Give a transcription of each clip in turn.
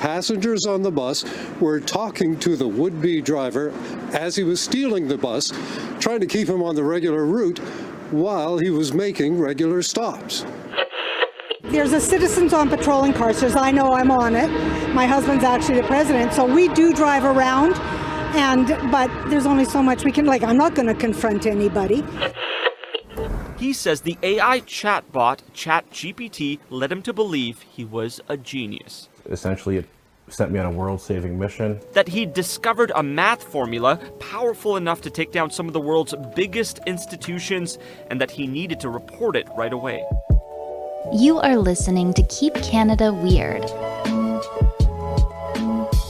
passengers on the bus were talking to the would-be driver as he was stealing the bus, trying to keep him on the regular route while he was making regular stops. There's a Citizens on Patrol in Carstairs. I know I'm on it. My husband's actually the president, so we do drive around, but there's only so much we can, I'm not going to confront anybody. He says the AI chatbot, ChatGPT, led him to believe he was a genius. Essentially, it sent me on a world-saving mission. That he discovered a math formula powerful enough to take down some of the world's biggest institutions, and that he needed to report it right away. You are listening to Keep Canada Weird.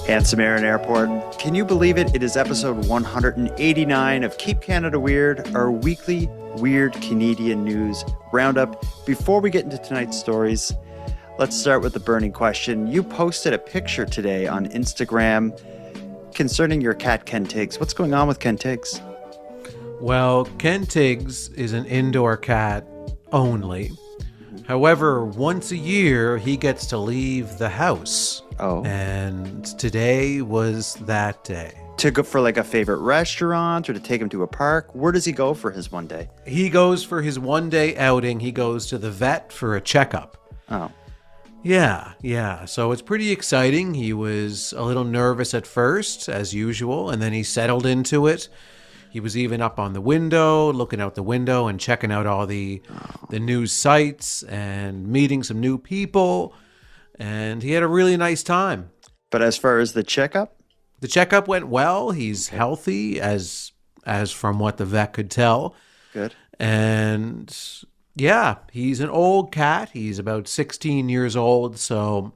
Handsome Aaron Airport. Can you believe it? It is episode 189 of Keep Canada Weird, our weekly weird Canadian news roundup. Before we get into tonight's stories, let's start with the burning question. You posted a picture today on Instagram concerning your cat, Ken Tiggs. What's going on with Ken Tiggs? Well, Ken Tiggs is an indoor cat only. However, once a year, he gets to leave the house. Oh. And today was that day. To go for a favorite restaurant or to take him to a park? Where does he go for his one day? He goes for his one-day outing. He goes to the vet for a checkup. Oh. Yeah. So it's pretty exciting. He was a little nervous at first, as usual, and then he settled into it. He was even up on the window, looking out the window and checking out all the news sites and meeting some new people. And he had a really nice time. But as far as the checkup? The checkup went well. He's healthy, as from what the vet could tell. Good. And yeah, he's an old cat. He's about 16 years old, so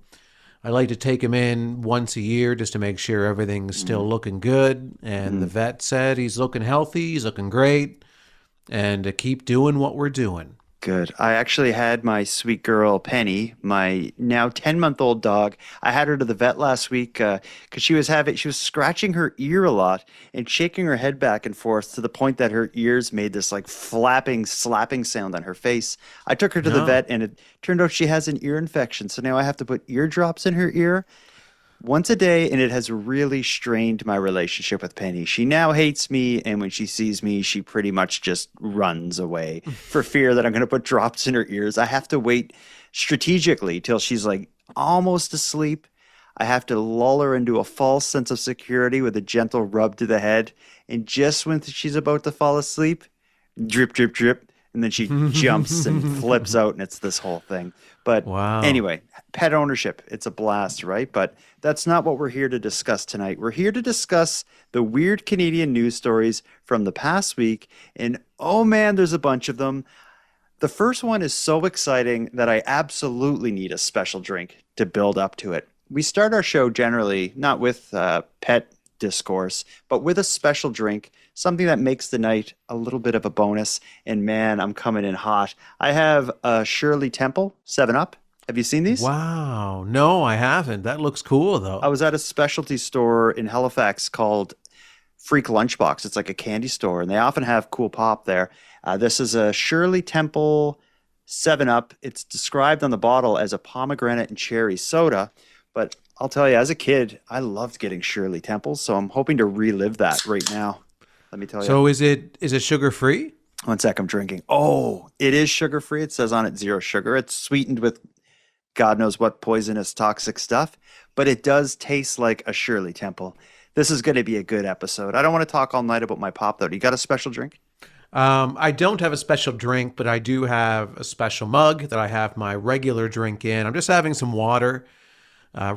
I like to take him in once a year just to make sure everything's still looking good. And the vet said he's looking healthy, he's looking great, and to keep doing what we're doing. Good. I actually had my sweet girl, Penny, my now 10-month-old dog. I had her to the vet last week because she was scratching her ear a lot and shaking her head back and forth to the point that her ears made this flapping, slapping sound on her face. I took her to the vet and it turned out she has an ear infection. So now I have to put eardrops in her ear once a day, and it has really strained my relationship with Penny. She now hates me, and when she sees me, she pretty much just runs away for fear that I'm going to put drops in her ears. I have to wait strategically till she's almost asleep. I have to lull her into a false sense of security with a gentle rub to the head, and just when she's about to fall asleep, drip, drip, drip, and then she jumps and flips out, and it's this whole thing. But Anyway, pet ownership, it's a blast, right? But that's not what we're here to discuss tonight. We're here to discuss the weird Canadian news stories from the past week. And oh man, there's a bunch of them. The first one is so exciting that I absolutely need a special drink to build up to it. We start our show generally not with pet discourse, but with a special drink, something that makes the night a little bit of a bonus. And man, I'm coming in hot. I have a Shirley Temple 7-Up. Have you seen these? Wow. No, I haven't. That looks cool, though. I was at a specialty store in Halifax called Freak Lunchbox. It's like a candy store, and they often have cool pop there. This is a Shirley Temple 7-Up. It's described on the bottle as a pomegranate and cherry soda, but I'll tell you, as a kid, I loved getting Shirley Temples, so I'm hoping to relive that right now. Let me tell you. So is it sugar-free? One sec, I'm drinking. Oh, it is sugar-free. It says on it 0 sugar. It's sweetened with God knows what poisonous, toxic stuff, but it does taste like a Shirley Temple. This is going to be a good episode. I don't want to talk all night about my pop, though. Do you got a special drink? I don't have a special drink, but I do have a special mug that I have my regular drink in. I'm just having some water,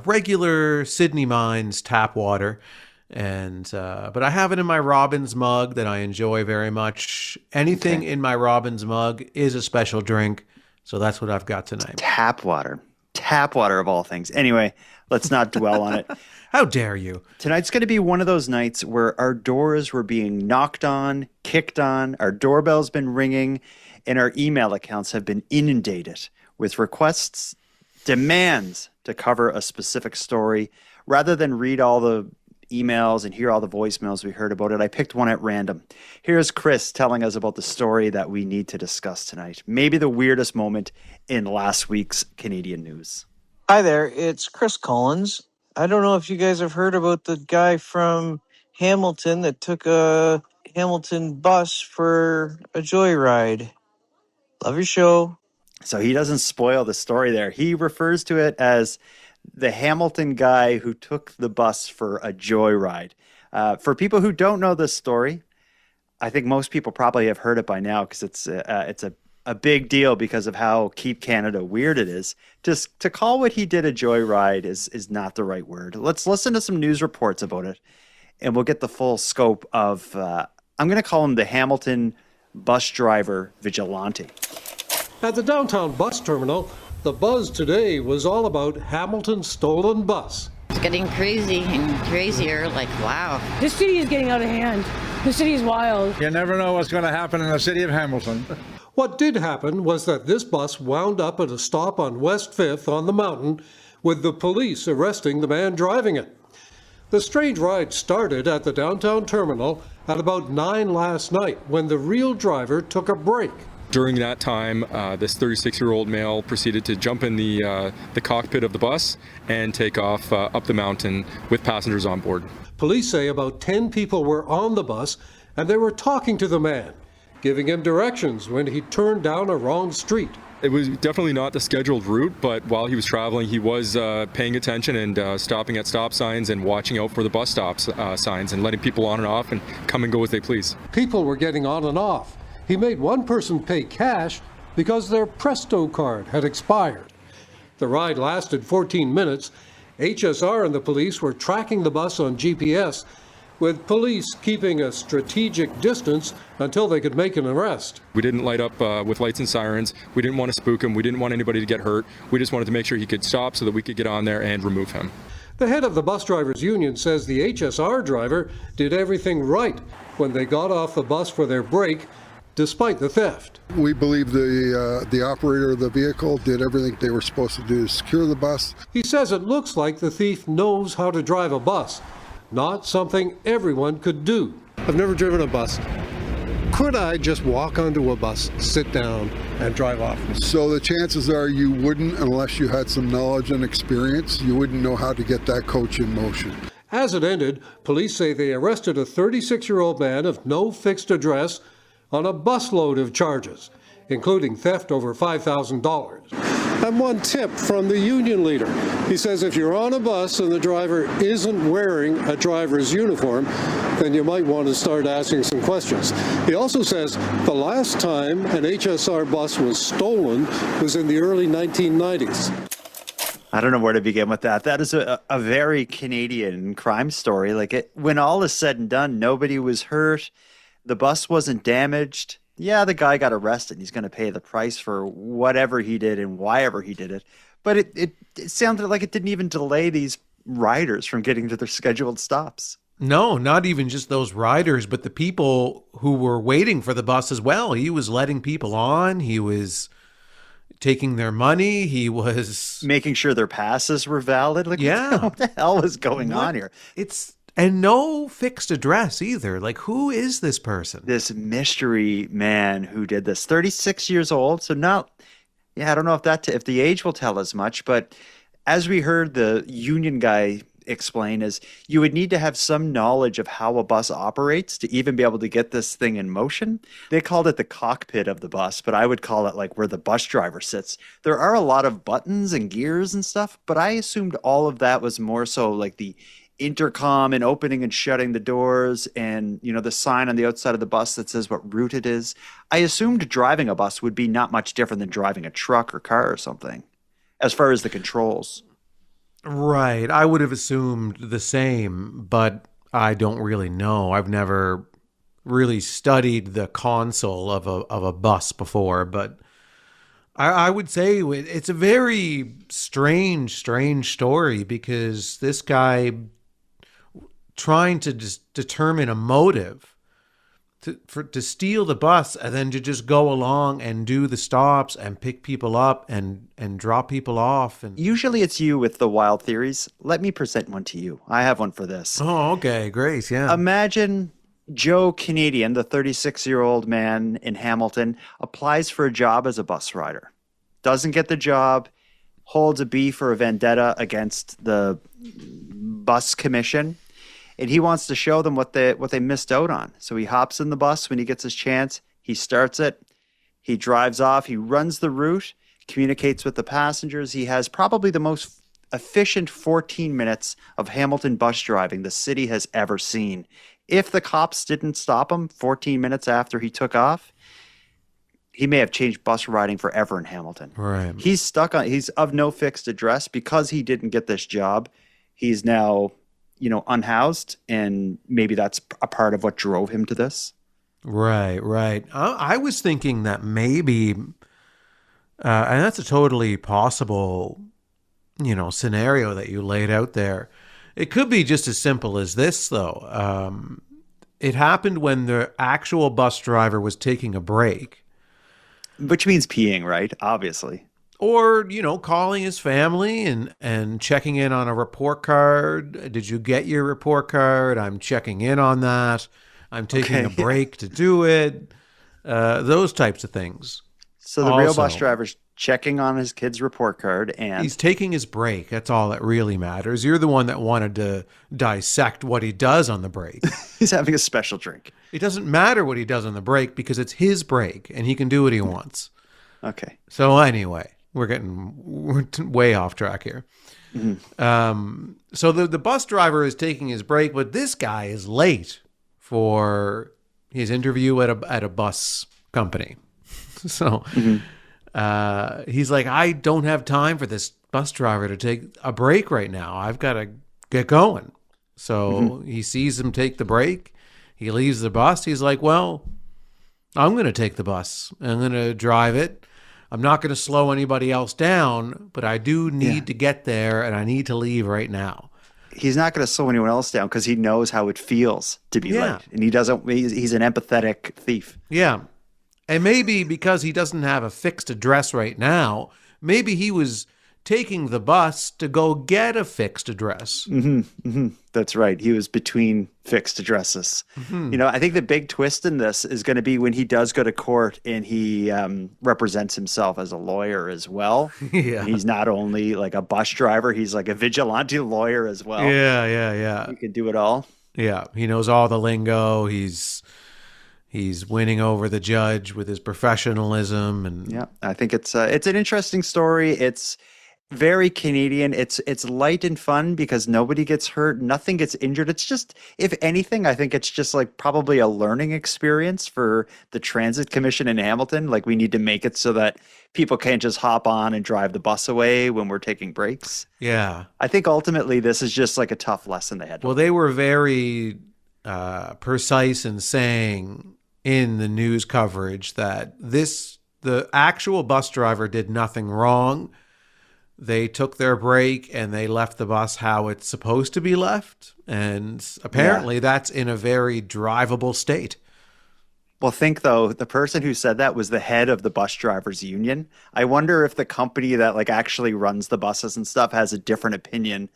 regular Sydney Mines tap water. But I have it in my Robbins mug that I enjoy very much. Anything in my Robbins mug is a special drink, so that's what I've got tonight. Tap water of all things. Anyway, let's not dwell on it. How dare you? Tonight's going to be one of those nights where our doors were being knocked on, kicked on, our doorbell's been ringing, and our email accounts have been inundated with requests, demands to cover a specific story. Rather than read all the emails and hear all the voicemails we heard about it, I picked one at random. Here's Chris telling us about the story that we need to discuss tonight. Maybe the weirdest moment in last week's Canadian news. Hi there, it's Chris Collins. I don't know if you guys have heard about the guy from Hamilton that took a Hamilton bus for a joyride. Love your show. So he doesn't spoil the story there. He refers to it as the Hamilton guy who took the bus for a joyride. For people who don't know this story, I think most people probably have heard it by now because it's a big deal because of how Keep Canada weird it is. Just to call what he did a joyride is not the right word. Let's listen to some news reports about it, and we'll get the full scope of, I'm going to call him the Hamilton bus driver vigilante. At the downtown bus terminal, the buzz today was all about Hamilton's stolen bus. It's getting crazy and crazier, like, wow. This city is getting out of hand. The city is wild. You never know what's going to happen in the city of Hamilton. What did happen was that this bus wound up at a stop on West 5th on the mountain, with the police arresting the man driving it. The strange ride started at the downtown terminal at about 9 last night, when the real driver took a break. During that time, this 36-year-old male proceeded to jump in the cockpit of the bus and take off up the mountain with passengers on board. Police say about 10 people were on the bus, and they were talking to the man, giving him directions when he turned down a wrong street. It was definitely not the scheduled route, but while he was traveling, he was paying attention and stopping at stop signs and watching out for the bus stop signs and letting people on and off and come and go as they please. People were getting on and off. He made one person pay cash because their Presto card had expired. The ride lasted 14 minutes. HSR and the police were tracking the bus on GPS, with police keeping a strategic distance until they could make an arrest. We didn't light up with lights and sirens. We didn't want to spook him. We didn't want anybody to get hurt. We just wanted to make sure he could stop so that we could get on there and remove him. The head of the bus drivers union says the HSR driver did everything right when they got off the bus for their break, despite the theft. We believe the operator of the vehicle did everything they were supposed to do to secure the bus. He says it looks like the thief knows how to drive a bus, not something everyone could do. I've never driven a bus. Could I just walk onto a bus, sit down, and drive off? So the chances are you wouldn't unless you had some knowledge and experience. You wouldn't know how to get that coach in motion. As it ended, police say they arrested a 36-year-old man of no fixed address on a busload of charges, including theft over $5,000. And one tip from the union leader. He says if you're on a bus and the driver isn't wearing a driver's uniform, then you might want to start asking some questions. He also says the last time an HSR bus was stolen was in the early 1990s. I don't know where to begin with that. That is a very Canadian crime story. Like, when all is said and done, nobody was hurt. The bus wasn't damaged. Yeah, the guy got arrested. He's going to pay the price for whatever he did and whyever he did it. But it sounded like it didn't even delay these riders from getting to their scheduled stops. No, not even just those riders, but the people who were waiting for the bus as well. He was letting people on. He was taking their money. He was making sure their passes were valid. Like, yeah. What the hell is going on here? And no fixed address either. Like, who is this person? This mystery man who did this. 36 years old. So not, I don't know if the age will tell as much, but as we heard the union guy explain, is you would need to have some knowledge of how a bus operates to even be able to get this thing in motion. They called it the cockpit of the bus, but I would call it like where the bus driver sits. There are a lot of buttons and gears and stuff, but I assumed all of that was more so like the intercom and opening and shutting the doors and, the sign on the outside of the bus that says what route it is. I assumed driving a bus would be not much different than driving a truck or car or something as far as the controls. Right. I would have assumed the same, but I don't really know. I've never really studied the console of a bus before, but I would say it's a very strange story, because this guy trying to just determine a motive to steal the bus and then to just go along and do the stops and pick people up and drop people off. And usually it's you with the wild theories. Let me present one to you. I have one for this. Oh, okay. Great. Yeah. Imagine Joe Canadian, the 36-year-old man in Hamilton, applies for a job as a bus rider. Doesn't get the job, holds a beef or a vendetta against the bus commission, and he wants to show them what they missed out on. So he hops in the bus when he gets his chance. He starts it. He drives off. He runs the route, communicates with the passengers. He has probably the most efficient 14 minutes of Hamilton bus driving the city has ever seen. If the cops didn't stop him 14 minutes after he took off, he may have changed bus riding forever in Hamilton. Right. He's of no fixed address because he didn't get this job. He's now, unhoused, and maybe that's a part of what drove him to this. Right. I was thinking that maybe, and that's a totally possible, scenario that you laid out there. It could be just as simple as this, though. It happened when the actual bus driver was taking a break. Which means peeing, right? Obviously. Or, calling his family and checking in on a report card. Did you get your report card? I'm checking in on that. I'm taking a break to do it. Those types of things. So the real bus driver's checking on his kid's report card, and he's taking his break. That's all that really matters. You're the one that wanted to dissect what he does on the break. He's having a special drink. It doesn't matter what he does on the break because it's his break and he can do what he wants. Okay. So anyway, we're way off track here. Mm-hmm. So the bus driver is taking his break, but this guy is late for his interview at a bus company. So he's like, I don't have time for this bus driver to take a break right now. I've got to get going. So he sees him take the break. He leaves the bus. He's like, well, I'm going to take the bus. I'm going to drive it. I'm not going to slow anybody else down, but I do need to get there, and I need to leave right now. He's not going to slow anyone else down because he knows how it feels to be late. And he's an empathetic thief. Yeah. And maybe because he doesn't have a fixed address right now, maybe he was taking the bus to go get a fixed address. That's right. He was between fixed addresses. I think the big twist in this is going to be when he does go to court and he represents himself as a lawyer as well. Yeah. He's not only like a bus driver, he's like a vigilante lawyer as well. Yeah. He can do it all. Yeah. He knows all the lingo. He's winning over the judge with his professionalism. And yeah, I think it's an interesting story. It's very Canadian. It's light and fun because nobody gets hurt, nothing gets injured. It's just, if anything, I think it's just like probably a learning experience for the Transit Commission in Hamilton. Like, we need to make it so that people can't just hop on and drive the bus away when we're taking breaks. Yeah. I think ultimately this is just like a tough lesson they had to learn. They were very precise in saying in the news coverage that the actual bus driver did nothing wrong. They took their break and they left the bus how it's supposed to be left. And apparently that's in a very drivable state. Well, think though, the person who said that was the head of the bus drivers union. I wonder if the company that like actually runs the buses and stuff has a different opinion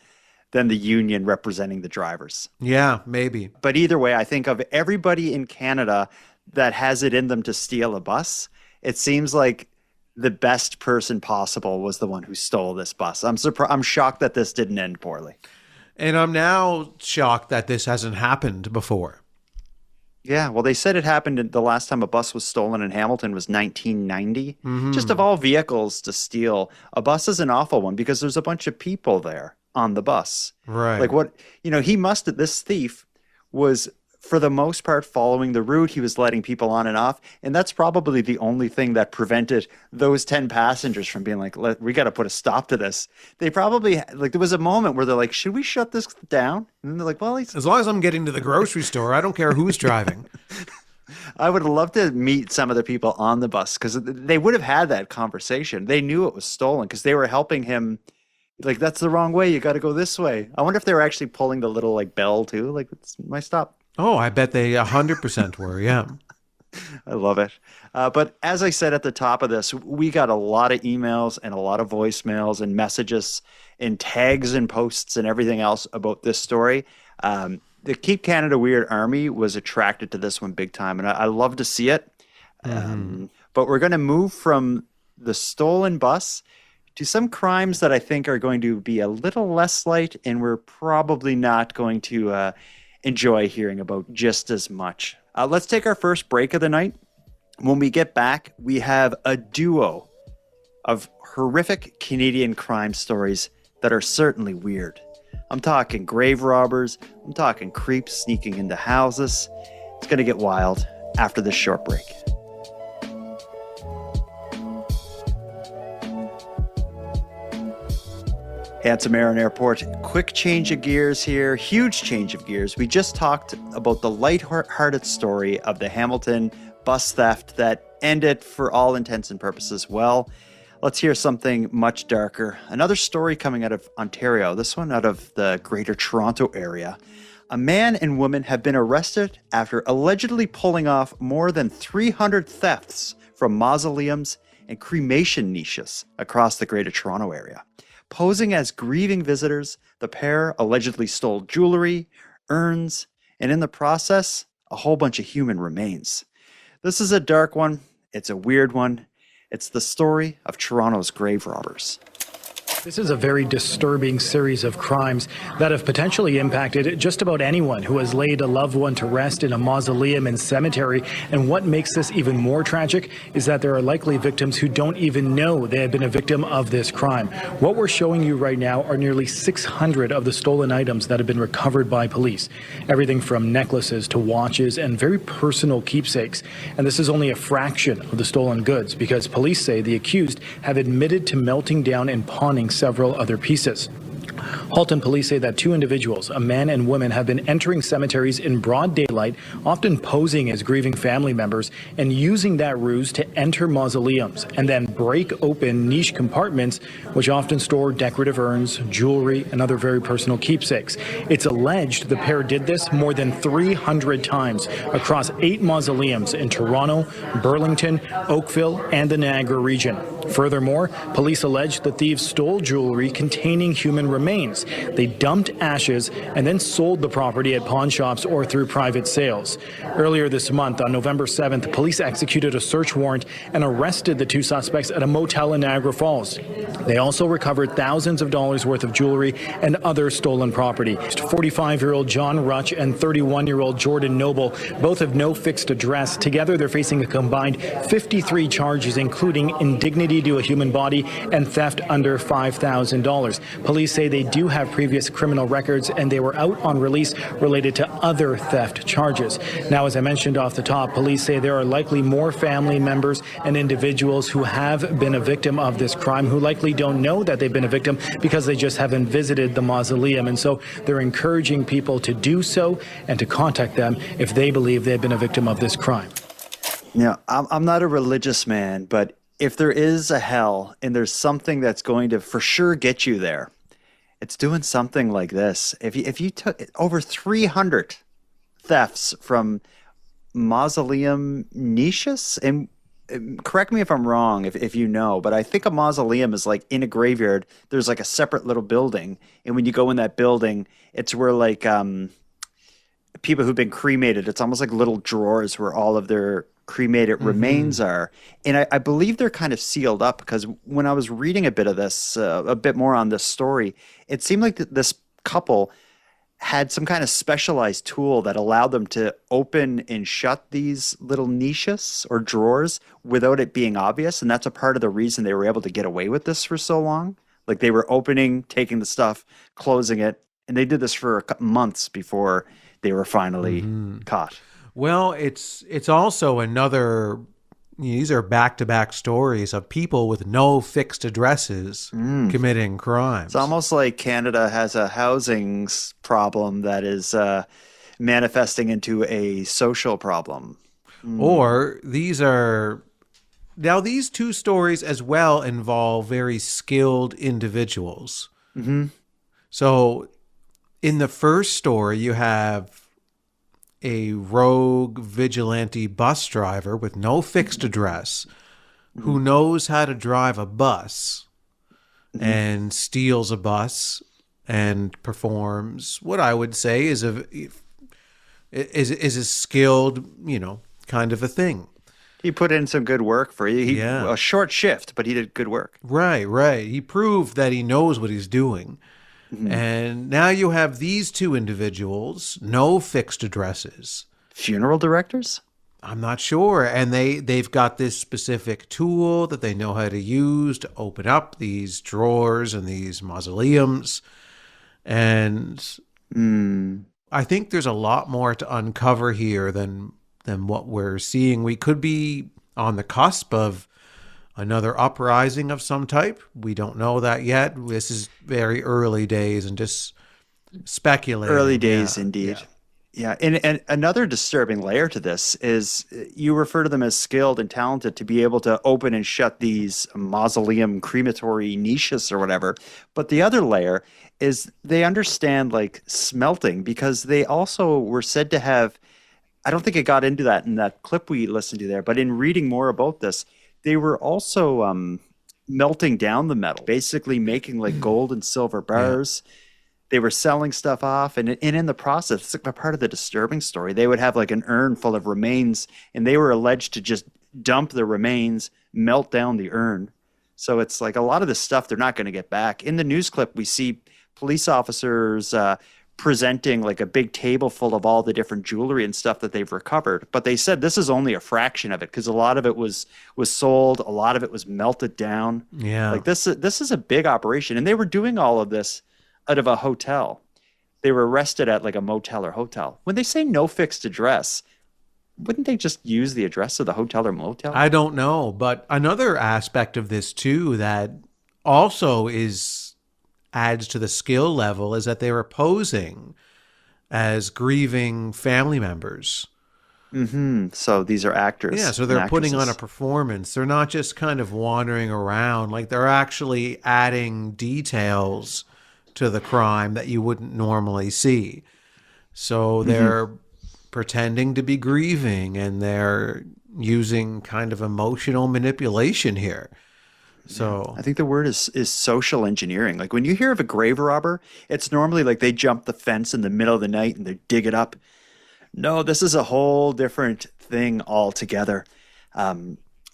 than the union representing the drivers. Yeah, maybe. But either way, I think of everybody in Canada that has it in them to steal a bus, it seems like the best person possible was the one who stole this bus. I'm shocked that this didn't end poorly. And I'm now shocked that this hasn't happened before. Yeah, well, they said it happened the last time a bus was stolen in Hamilton was 1990. Just of all vehicles to steal, a bus is an awful one because there's a bunch of people there on the bus. Right. Like this thief was, for the most part, following the route. He was letting people on and off. And that's probably the only thing that prevented those 10 passengers from being like, we got to put a stop to this. They probably, like, there was a moment where they're like, should we shut this down? And then they're like, well, as long as I'm getting to the grocery store, I don't care who's driving. I would love to meet some of the people on the bus because they would have had that conversation. They knew it was stolen because they were helping him. Like, that's the wrong way. You got to go this way. I wonder if they were actually pulling the little like bell too. Like, it's my stop. Oh, I bet they 100% were. Yeah. I love it. But as I said at the top of this, we got a lot of emails and a lot of voicemails and messages and tags and posts and everything else about this story. The Keep Canada Weird Army was attracted to this one big time, and I love to see it. But we're going to move from the stolen bus to some crimes that I think are going to be a little less light, and we're probably not going to enjoy hearing about just as much. Let's take our first break of the night. When we get back, we have a duo of horrific Canadian crime stories that are certainly weird. I'm talking grave robbers. I'm talking creeps sneaking into houses. It's going to get wild after this short break. Hey, it's Marin Airport. Quick change of gears here. Huge change of gears. We just talked about the lighthearted story of the Hamilton bus theft that ended, for all intents and purposes, well. Let's hear something much darker. Another story coming out of Ontario, this one out of the Greater Toronto area. A man and woman have been arrested after allegedly pulling off more than 300 thefts from mausoleums and cremation niches across the Greater Toronto area. Posing as grieving visitors, the pair allegedly stole jewelry, urns, and in the process, a whole bunch of human remains. This is a dark one. It's a weird one. It's the story of Toronto's grave robbers. This is a very disturbing series of crimes that have potentially impacted just about anyone who has laid a loved one to rest in a mausoleum and cemetery. And what makes this even more tragic is that there are likely victims who don't even know they have been a victim of this crime. What we're showing you right now are nearly 600 of the stolen items that have been recovered by police. Everything from necklaces to watches and very personal keepsakes. And this is only a fraction of the stolen goods because police say the accused have admitted to melting down and pawning several other pieces. Halton police say that 2 individuals, a man and woman, have been entering cemeteries in broad daylight, often posing as grieving family members and using that ruse to enter mausoleums and then break open niche compartments, which often store decorative urns, jewelry, and other very personal keepsakes. It's alleged the pair did this more than 300 times across 8 mausoleums in Toronto, Burlington, Oakville, and the Niagara region. Furthermore, police allege the thieves stole jewelry containing human remains. They dumped ashes and then sold the property at pawn shops or through private sales. Earlier this month, on November 7th, police executed a search warrant and arrested the 2 suspects at a motel in Niagara Falls. They also recovered thousands of dollars worth of jewelry and other stolen property. 45-year-old John Rutch and 31-year-old Jordan Noble both have no fixed address. Together, they're facing a combined 53 charges, including indignity to a human body and theft under $5,000. Police say they do have previous criminal records and they were out on release related to other theft charges. Now, as I mentioned off the top, police say there are likely more family members and individuals who have been a victim of this crime who likely don't know that they've been a victim because they just haven't visited the mausoleum. And so they're encouraging people to do so and to contact them if they believe they've been a victim of this crime. Yeah, I'm not a religious man, but if there is a hell and there's something that's going to for sure get you there, it's doing something like this. If you took over 300 thefts from mausoleum niches, and correct me if I'm wrong, if you know, but I think a mausoleum is like in a graveyard. There's like a separate little building, and when you go in that building, it's where like people who've been cremated. It's almost like little drawers where all of their cremated remains are. And I believe they're kind of sealed up because when I was reading a bit of this, a bit more on this story, it seemed like this couple had some kind of specialized tool that allowed them to open and shut these little niches or drawers without it being obvious. And that's a part of the reason they were able to get away with this for so long. Like they were opening, taking the stuff, closing it. And they did this for a couple months before they were finally caught. Well, it's also another, these are back-to-back stories of people with no fixed addresses committing crimes. It's almost like Canada has a housing problem that is manifesting into a social problem. Or these 2 stories as well involve very skilled individuals. So in the first story, you have a rogue vigilante bus driver with no fixed address who knows how to drive a bus and steals a bus and performs what I would say is a skilled, kind of a thing. He put in some good work for you. A short shift, but he did good work. Right. He proved that he knows what he's doing. And now you have these two individuals, no fixed addresses. Funeral directors? I'm not sure. And they've got this specific tool that they know how to use to open up these drawers and these mausoleums. And I think there's a lot more to uncover here than what we're seeing. We could be on the cusp of another uprising of some type. We don't know that yet. This is very early days and just speculating. Early days, indeed. Yeah. And another disturbing layer to this is you refer to them as skilled and talented to be able to open and shut these mausoleum crematory niches or whatever. But the other layer is they understand like smelting, because they also were said to have, I don't think it got into that in that clip we listened to there, but in reading more about this, they were also melting down the metal, basically making like gold and silver bars. Yeah. They were selling stuff off, and in the process, it's like a part of the disturbing story. They would have like an urn full of remains, and they were alleged to just dump the remains, melt down the urn. So it's like a lot of this stuff they're not going to get back. In the news clip, we see police officers presenting like a big table full of all the different jewelry and stuff that they've recovered. But they said this is only a fraction of it, because a lot of it was sold, a lot of it was melted down. Yeah. Like this is a big operation. And they were doing all of this out of a hotel. They were arrested at like a motel or hotel. When they say no fixed address, wouldn't they just use the address of the hotel or motel? I don't know. But another aspect of this too that also adds to the skill level is that they were posing as grieving family members. So these are actors. Yeah, so they're putting on a performance. They're not just kind of wandering around. Like they're actually adding details to the crime that you wouldn't normally see. So they're pretending to be grieving, and they're using kind of emotional manipulation here. So I think the word is social engineering. Like when you hear of a grave robber, it's normally like they jump the fence in the middle of the night and they dig it up. No, this is a whole different thing altogether.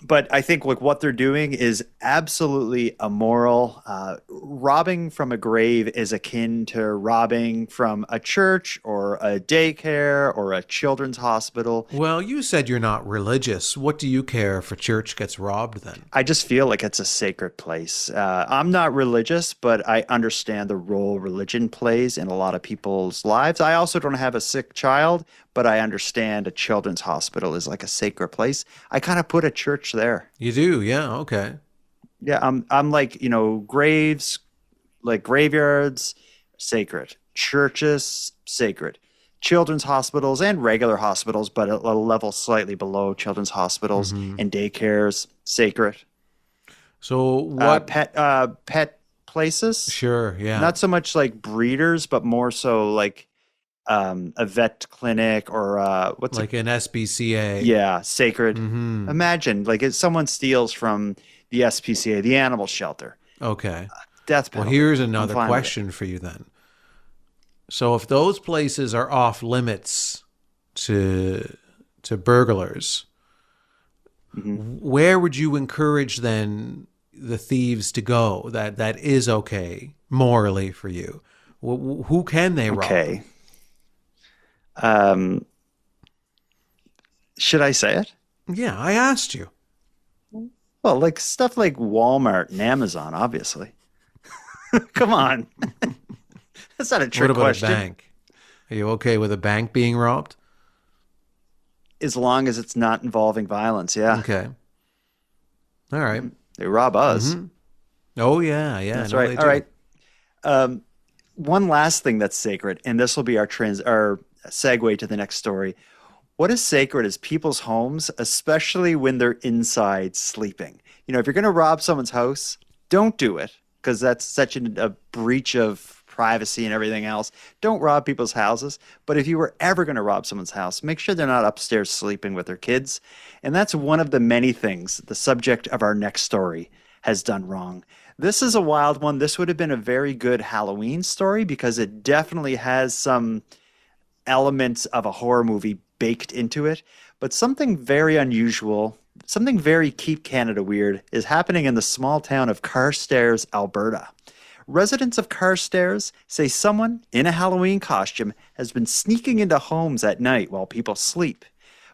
But I think like what they're doing is absolutely immoral. Robbing from a grave is akin to robbing from a church or a daycare or a children's hospital. Well, you said you're not religious. What do you care if a church gets robbed then? I just feel like it's a sacred place. I'm not religious, but I understand the role religion plays in a lot of people's lives. I also don't have a sick child, but I understand a children's hospital is like a sacred place. I kind of put a church there. You do? Yeah. Okay. Yeah. I'm like, graves, like graveyards, sacred. Churches, sacred. Children's hospitals and regular hospitals, but a level slightly below children's hospitals and daycares, sacred. So what? Pet places? Sure. Yeah. Not so much like breeders, but more so like a vet clinic or what's like an SPCA. Yeah, sacred. Imagine like if someone steals from the SPCA, the animal shelter. Okay. Death penalty. Well, here's another question for you then. So if those places are off limits to burglars, where would you encourage then the thieves to go? That is okay morally for you. Who can they rob? Okay. Should I say it? Yeah, I asked you. Well, like stuff like Walmart and Amazon, obviously. Come on. That's not a trick question. What about a bank? Are you okay with a bank being robbed? As long as it's not involving violence, yeah. Okay. All right. They rob us. Oh, yeah. That's right. All right. One last thing that's sacred, and this will be our segue to the next story. What is sacred is people's homes, especially when they're inside sleeping. If you're going to rob someone's house, don't do it, because that's such a breach of privacy and everything else. Don't rob people's houses. But if you were ever going to rob someone's house, make sure they're not upstairs sleeping with their kids. And that's one of the many things the subject of our next story has done wrong. This is a wild one. This would have been a very good Halloween story because it definitely has some elements of a horror movie baked into it, but something very unusual, something very Keep Canada weird is happening in the small town of Carstairs, Alberta. Residents of Carstairs say someone in a Halloween costume has been sneaking into homes at night while people sleep.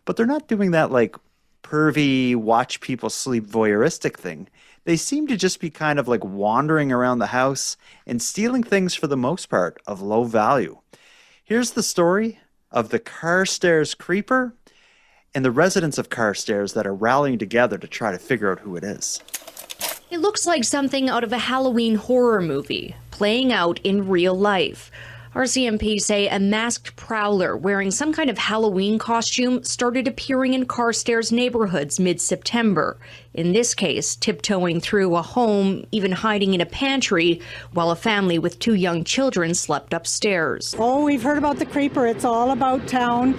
But they're not doing that like pervy, watch people sleep voyeuristic thing. They seem to just be kind of like wandering around the house and stealing things for the most part of low value. Here's the story of the Carstairs Creeper and the residents of Carstairs that are rallying together to try to figure out who it is. It looks like something out of a Halloween horror movie, playing out in real life. RCMP say a masked prowler wearing some kind of Halloween costume started appearing in Carstairs neighborhoods mid-September. In this case, tiptoeing through a home, even hiding in a pantry, while a family with 2 young children slept upstairs. Oh, we've heard about the creeper. It's all about town.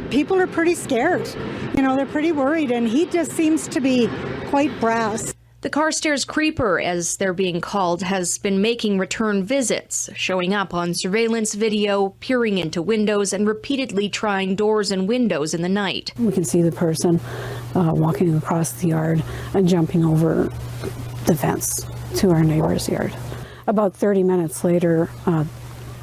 People are pretty scared. You know, they're pretty worried, and he just seems to be quite brass. The Carstairs Creeper, as they're being called, has been making return visits, showing up on surveillance video, peering into windows, and repeatedly trying doors and windows in the night. We can see the person walking across the yard and jumping over the fence to our neighbor's yard. About 30 minutes later,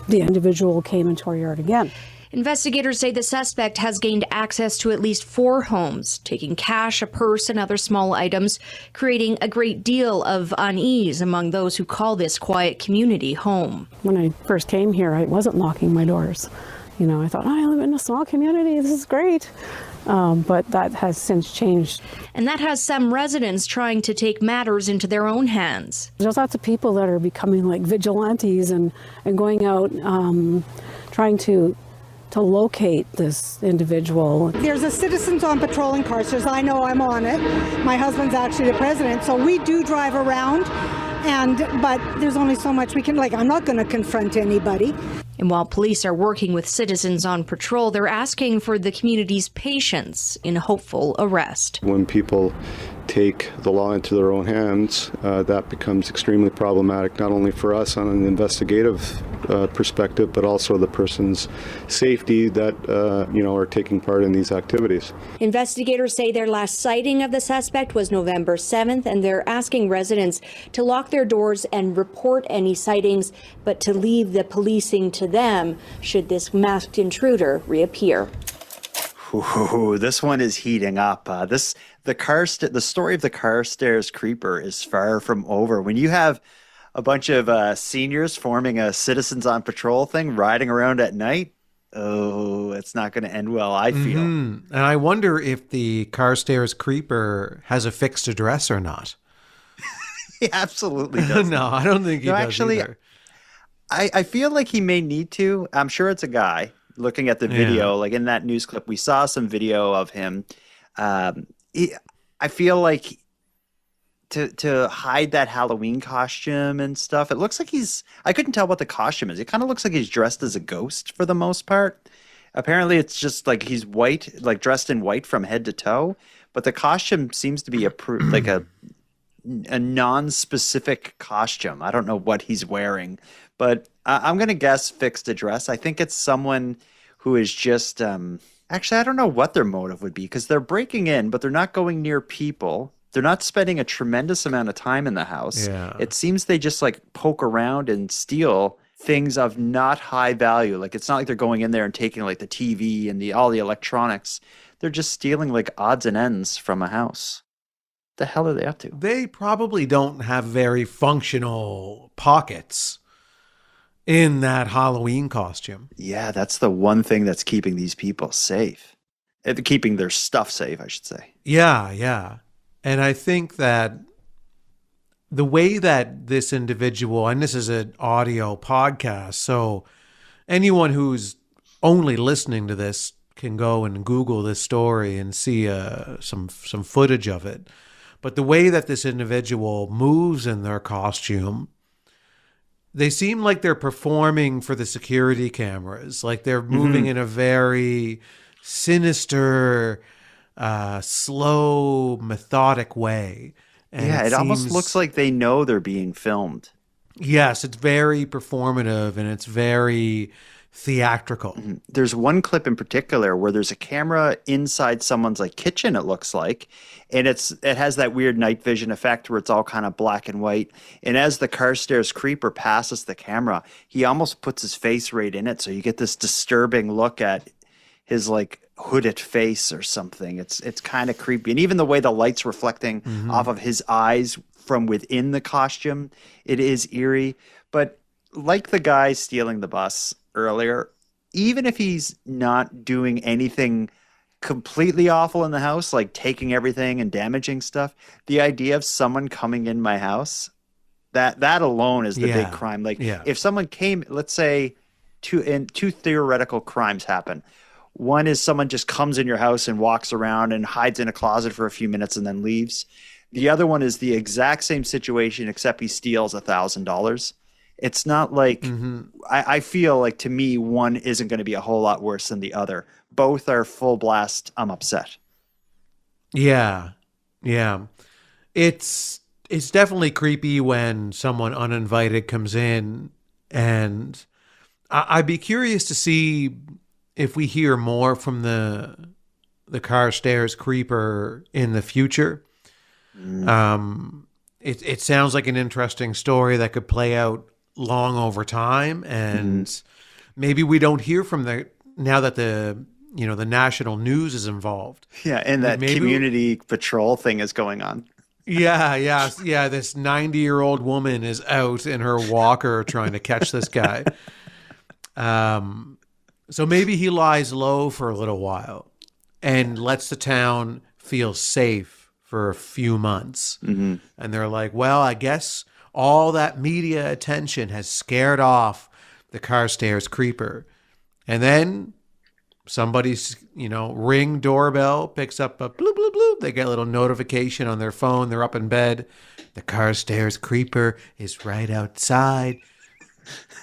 the individual came into our yard again. Investigators say the suspect has gained access to at least 4 homes, taking cash, a purse, and other small items, creating a great deal of unease among those who call this quiet community home. When I first came here, I wasn't locking my doors. You know, I thought, I live in a small community, this is great. But that has since changed. And that has some residents trying to take matters into their own hands. There's lots of people that are becoming like vigilantes and going out trying to locate this individual. There's a Citizens on Patrol in Carstairs. I know I'm on it. My husband's actually the president, so we do drive around, but there's only so much we can, I'm not going to confront anybody. And while police are working with Citizens on Patrol, they're asking for the community's patience in hopeful arrest. When people take the law into their own hands, that becomes extremely problematic, not only for us on an investigative perspective, but also the person's safety that are taking part in these activities. Investigators say their last sighting of the suspect was November 7th, and they're asking residents to lock their doors and report any sightings, but to leave the policing to them should this masked intruder reappear. Ooh, this one is heating up. The story of the Carstairs Creeper is far from over. When you have a bunch of seniors forming a Citizens on Patrol thing, riding around at night, it's not going to end well, I feel. And I wonder if the Carstairs Creeper has a fixed address or not. He absolutely does. No, I don't think he does actually, either. I feel like he may need to. I'm sure it's a guy. Looking at the video, like in that news clip, we saw some video of him. I feel like to hide that Halloween costume and stuff, it looks like I couldn't tell what the costume is. It kind of looks like he's dressed as a ghost for the most part. Apparently it's just like he's white, like dressed in white from head to toe. But the costume seems to be a non-specific costume. I don't know what he's wearing, but I'm going to guess fixed address. I think it's someone who is just, actually, I don't know what their motive would be, because they're breaking in, but they're not going near people. They're not spending a tremendous amount of time in the house. Yeah. It seems they just poke around and steal things of not high value. It's not like they're going in there and taking the TV and all the electronics. They're just stealing odds and ends from a house. The hell are they up to? They probably don't have very functional pockets in that Halloween costume. Yeah, that's the one thing that's keeping these people safe. Keeping their stuff safe, I should say. Yeah. And I think that the way that this individual, and this is an audio podcast, so anyone who's only listening to this can go and Google this story and see some footage of it. But the way that this individual moves in their costume, they seem like they're performing for the security cameras. Like they're moving in a very sinister, slow, methodic way. And it almost looks like they know they're being filmed. Yes, it's very performative and it's very theatrical. There's one clip in particular where there's a camera inside someone's like kitchen, it looks like, and it has that weird night vision effect where it's all kind of black and white. And as the Carstairs creeper passes the camera, he almost puts his face right in it, so you get this disturbing look at his like hooded face or something. It's kind of creepy, and even the way the light's reflecting off of his eyes from within the costume, it is eerie. But like the guy stealing the bus earlier, even if he's not doing anything completely awful in the house, like taking everything and damaging stuff, the idea of someone coming in my house, that alone is the big crime. Like if someone came, let's say two theoretical crimes happen. One is someone just comes in your house and walks around and hides in a closet for a few minutes and then leaves. The other one is the exact same situation, except he steals $1,000. It's not like I feel like, to me, one isn't going to be a whole lot worse than the other. Both are full blast. I'm upset. Yeah. It's definitely creepy when someone uninvited comes in, and I'd be curious to see if we hear more from the Carstairs creeper in the future. It sounds like an interesting story that could play out long over time, and maybe we don't hear from now that the national news is involved. Yeah, and that community patrol thing is going on. Yeah. This 90-year-old woman is out in her walker trying to catch this guy. So maybe he lies low for a little while and lets the town feel safe for a few months. And they're like, well, I guess all that media attention has scared off the Carstairs creeper. And then somebody's, ring doorbell picks up a bloop, bloop, bloop. They get a little notification on their phone. They're up in bed. The Carstairs creeper is right outside.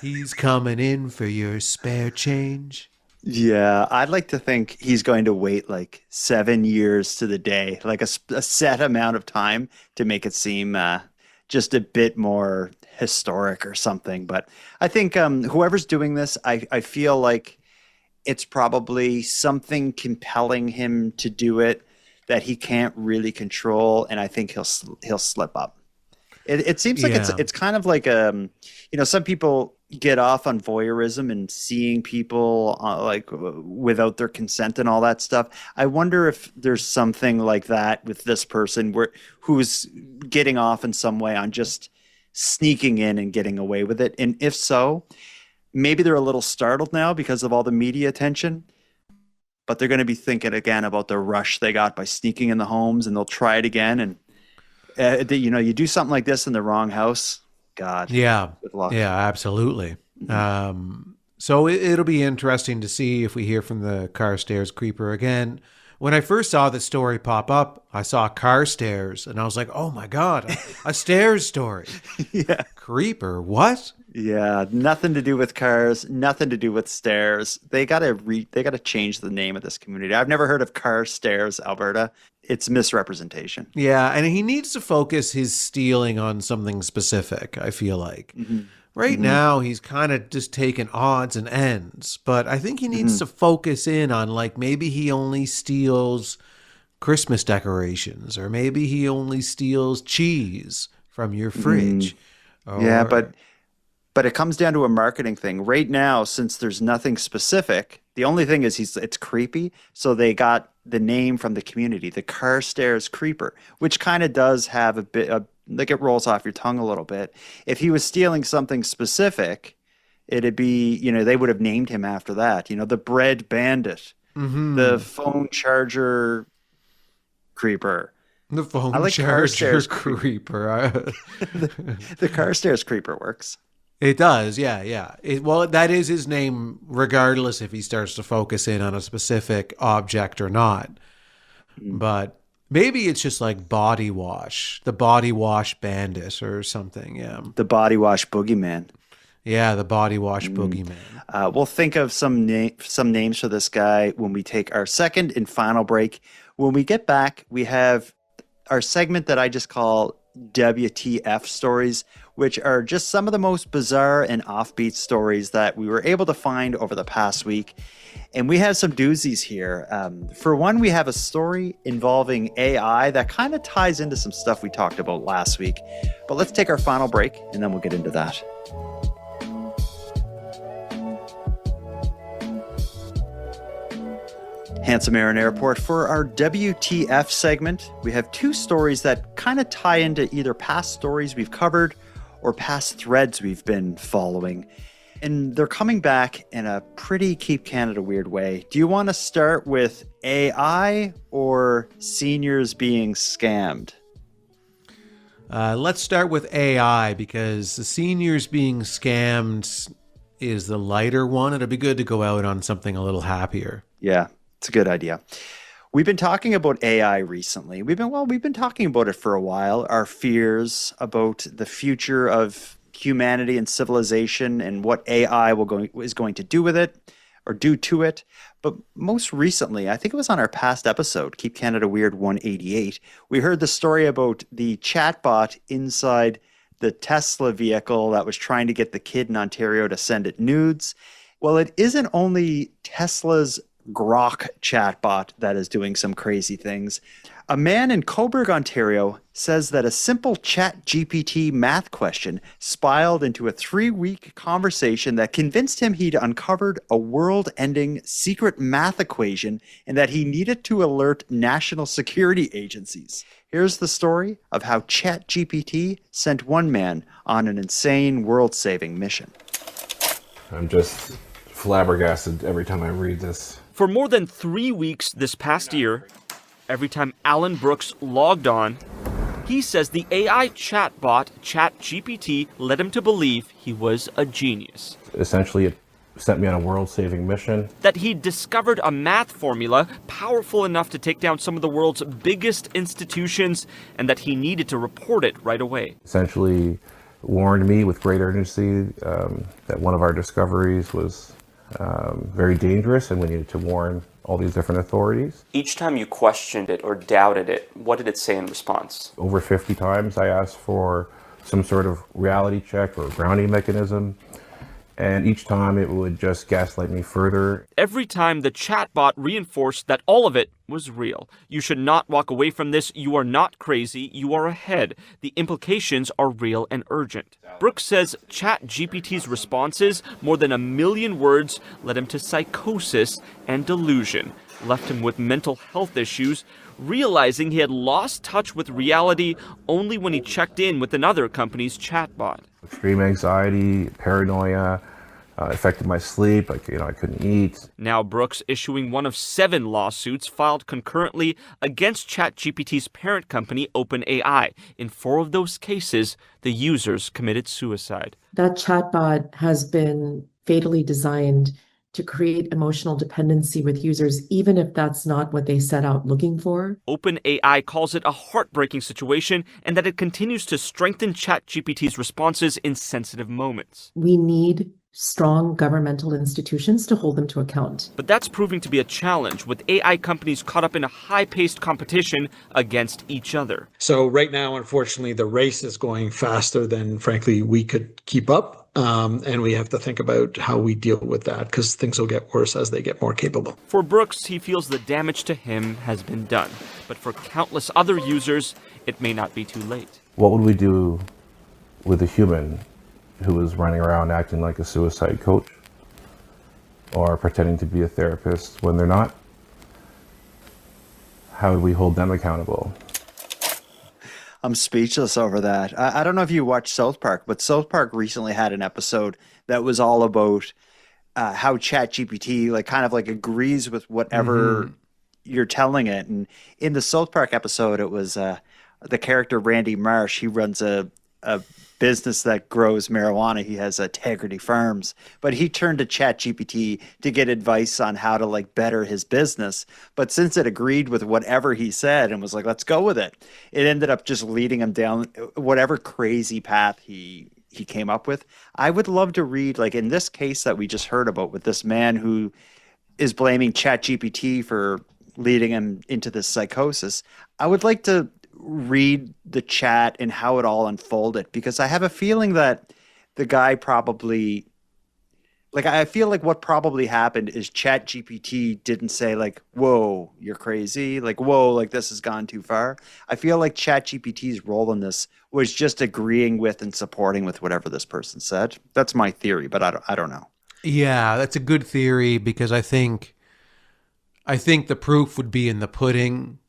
He's coming in for your spare change. Yeah, I'd like to think he's going to wait like 7 years to the day, like a set amount of time to make it seem just a bit more historic or something. But I think whoever's doing this, I feel like it's probably something compelling him to do it that he can't really control, and I think he'll slip up. It seems like it's kind of like some people get off on voyeurism and seeing people like without their consent and all that stuff. I wonder if there's something like that with this person who's getting off in some way on just sneaking in and getting away with it. And if so, maybe they're a little startled now because of all the media attention, but they're going to be thinking again about the rush they got by sneaking in the homes, and they'll try it again. And you do something like this in the wrong house, God. Yeah. Good luck. Yeah, absolutely. So it'll be interesting to see if we hear from the Carstairs creeper again. When I first saw the story pop up, I saw Carstairs and I was like, oh my God, a stairs story. Yeah. Creeper, what? Yeah, nothing to do with cars, nothing to do with stairs. They gotta change the name of this community. I've never heard of Carstairs, Alberta. It's misrepresentation. Yeah, and he needs to focus his stealing on something specific, I feel like. Right now, he's kind of just taking odds and ends, but I think he needs to focus in on, like, maybe he only steals Christmas decorations, or maybe he only steals cheese from your fridge. Yeah, but it comes down to a marketing thing. Right now, since there's nothing specific, the only thing is it's creepy, so they got the name from the community, the Carstairs Creeper, which kind of does have a bit of, like, it rolls off your tongue a little bit. If he was stealing something specific, it'd be, they would have named him after that. The Bread Bandit, the Phone Charger Creeper. The Phone Charger Creeper. The Carstairs Creeper works. It does, yeah. Well, that is his name, regardless if he starts to focus in on a specific object or not. But maybe it's just like Body Wash, the Body Wash Bandit or something, yeah. The Body Wash Boogeyman. Yeah, the Body Wash Boogeyman. We'll think of some names for this guy when we take our second and final break. When we get back, we have our segment that I just call WTF stories, which are just some of the most bizarre and offbeat stories that we were able to find over the past week. And we have some doozies here. For one, we have a story involving AI that kind of ties into some stuff we talked about last week. But let's take our final break, and then we'll get into that. Handsome Aaron Airport. For our WTF segment, we have two stories that kind of tie into either past stories we've covered or past threads we've been following. And they're coming back in a pretty Keep Canada Weird way. Do you want to start with AI or seniors being scammed? Let's start with AI, because the seniors being scammed is the lighter one. It'd be good to go out on something a little happier. Yeah, it's a good idea. We've been talking about AI recently. We've been talking about it for a while, our fears about the future of humanity and civilization and what AI is going to do with it or do to it. But most recently, I think it was on our past episode, Keep Canada Weird 188, we heard the story about the chatbot inside the Tesla vehicle that was trying to get the kid in Ontario to send it nudes. Well, it isn't only Tesla's Grok chatbot that is doing some crazy things. A man in Cobourg, Ontario, says that a simple ChatGPT math question spiraled into a 3-week conversation that convinced him he'd uncovered a world-ending secret math equation and that he needed to alert national security agencies. Here's the story of how ChatGPT sent one man on an insane world-saving mission. I'm just flabbergasted every time I read this. For more than 3 weeks this past year, every time Alan Brooks logged on, he says the AI chatbot ChatGPT led him to believe he was a genius. Essentially, it sent me on a world-saving mission. That he'd discovered a math formula powerful enough to take down some of the world's biggest institutions, and that he needed to report it right away. Essentially warned me with great urgency that one of our discoveries was very dangerous, and we needed to warn all these different authorities. Each time you questioned it or doubted it, what did it say in response? Over 50 times I asked for some sort of reality check or grounding mechanism, and each time it would just gaslight me further. Every time the chatbot reinforced that all of it was real. You should not walk away from this. You are not crazy. You are ahead. The implications are real and urgent. Brooks says ChatGPT's responses, more than 1 million words, led him to psychosis and delusion, left him with mental health issues, realizing he had lost touch with reality only when he checked in with another company's chatbot. Extreme anxiety, paranoia, affected my sleep. I couldn't eat. Now Brooks issuing one of 7 lawsuits filed concurrently against ChatGPT's parent company, OpenAI. In 4 of those cases, the users committed suicide. That chatbot has been fatally designed to create emotional dependency with users, even if that's not what they set out looking for. OpenAI calls it a heartbreaking situation, and that it continues to strengthen ChatGPT's responses in sensitive moments. We need strong governmental institutions to hold them to account. But that's proving to be a challenge, with AI companies caught up in a high-paced competition against each other. So right now, unfortunately, the race is going faster than, frankly, we could keep up. And we have to think about how we deal with that, because things will get worse as they get more capable. For Brooks, he feels the damage to him has been done. But for countless other users, it may not be too late. What would we do with a human who was running around acting like a suicide coach or pretending to be a therapist when they're not? How would we hold them accountable? I'm speechless over that. I don't know if you watched South Park, but South Park recently had an episode that was all about how ChatGPT kind of agrees with whatever you're telling it. And in the South Park episode, it was the character Randy Marsh. He runs a business that grows marijuana. He has Integrity Farms, but he turned to ChatGPT to get advice on how to better his business. But since it agreed with whatever he said and was like, let's go with it, it ended up just leading him down whatever crazy path he came up with. I would love to read, in this case that we just heard about with this man who is blaming ChatGPT for leading him into this psychosis. I would like to read the chat and how it all unfolded, because I have a feeling that the guy probably, like, I feel like what probably happened is ChatGPT didn't say like, whoa, you're crazy. Like, whoa, like this has gone too far. I feel like ChatGPT's role in this was just agreeing with and supporting with whatever this person said. That's my theory, but I don't know. Yeah, that's a good theory, because I think the proof would be in the pudding,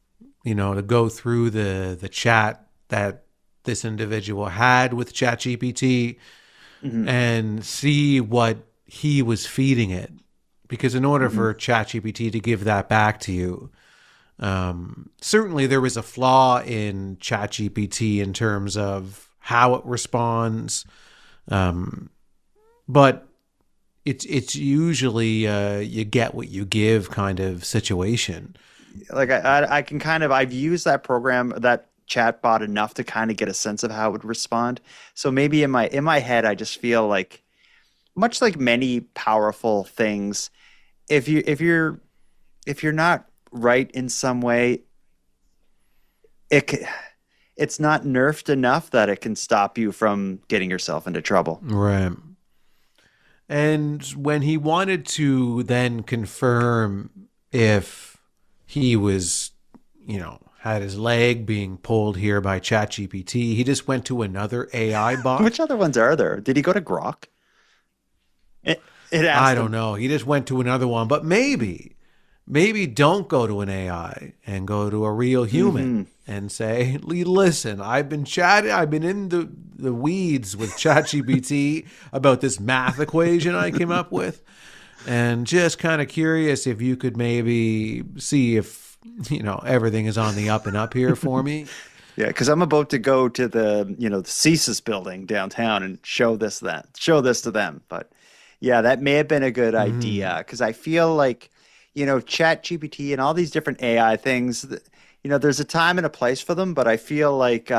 you know, to go through the chat that this individual had with ChatGPT and see what he was feeding it. Because in order for ChatGPT to give that back to you, certainly there was a flaw in ChatGPT in terms of how it responds, but it's usually you get what you give kind of situation. Like I can kind of, I've used that program, that chatbot enough to kind of get a sense of how it would respond. So maybe in my head, I just feel like, much like many powerful things, if you're not right in some way, it's not nerfed enough that it can stop you from getting yourself into trouble. Right. And when he wanted to then confirm if he was, you know, had his leg being pulled here by ChatGPT, he just went to another AI bot. Which other ones are there? Did he go to Grok? I don't know. He just went to another one, but maybe don't go to an AI and go to a real human and say, listen, I've been in the weeds with ChatGPT about this math equation I came up with, and just kind of curious if you could maybe see if, you know, everything is on the up and up here for me. Yeah, because I'm about to go to the CSIS building downtown and show this to them. But yeah, that may have been a good idea, because I feel like, you know, ChatGPT and all these different AI things, you know, there's a time and a place for them, but I feel like